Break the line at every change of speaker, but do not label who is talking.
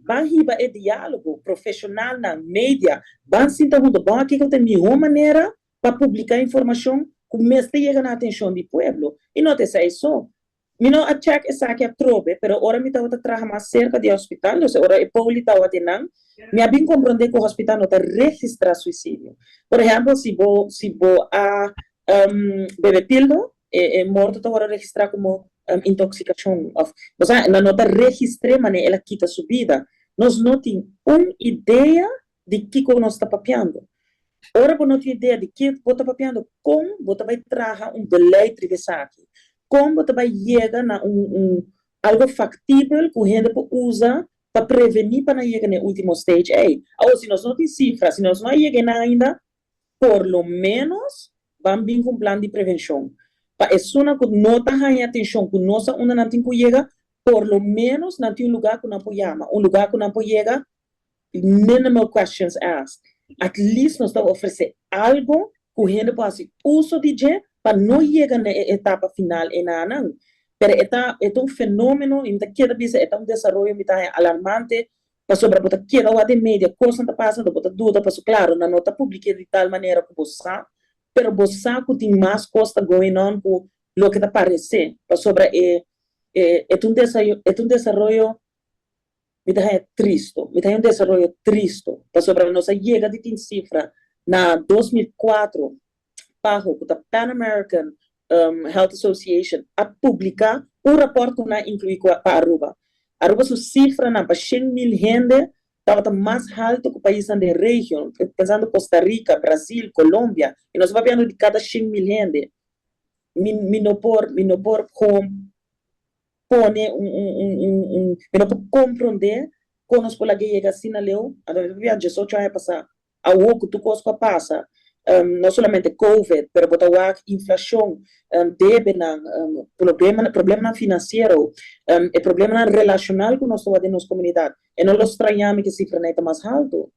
Van hiba e diálogo profissional na mídia. Van sinta junto, van aqui que tem melhor maneira para publicar informação que mesmo chega na atenção do povo. E não é isso. Mi no a check esa que trobe, pero ora mi tawa trabaja más cerca del hospital, entonces ora e poli tawa tenan, mi abin comprender que o hospital no te registra suicidio. Por ejemplo, si bo a bebe pildo, morto te ora registrar como intoxicación, o sea, la nota registre, mane ela quita su vida. Nos no tiene una idea de qué nos está papiando. Ora não tem ideia de que você está papiando, como você vai trazer beleid triversaki. Como você vai chegar na algo factível que a gente pode usar para prevenir para não chegar no último stage. Ou se nós não temos cifras, se nós não chegamos ainda, por lo menos, vamos vir com um plano de prevenção. Para isso, que não está ganhando atenção, que nós não temos que chegar, por lo menos, não tem um lugar que não pode chamar. Um lugar que não pode chegar, minimal questions asked. At least nós estamos oferecendo algo que a gente pode fazer uso de para não chegar na etapa final em ano. Pero é um fenômeno, e cada vez é um desenvolvimento alarmante, para sobre a queda ou a de média, coisa está passando, para dúvida, para claro, na nota pública de tal maneira que você sabe, pero você sabe que tem mais coisa going on que o que está aparecendo, para sobre é um desenvolvimento me dá triste, me dá desenvolvimento triste, para sobre a nossa chega de cifra na 2004, para o Pan American Health Association a publicar rapporto na inclui para Aruba. Aruba sua cifra na 100.000 gente estava mais alto que o país da região, pensando Costa Rica, Brasil, Colômbia, e nós vamos de cada 100.000 gente. Me não por pone me não por compreender quando nós por lá chega assim na leu, a via 18 anos passar, a o que tu costa passa. Não somente COVID, pero botar inflação, problema financeiro, problema relacional que nós temos na comunidade. E não estranhamos que a cifra não é mais alto.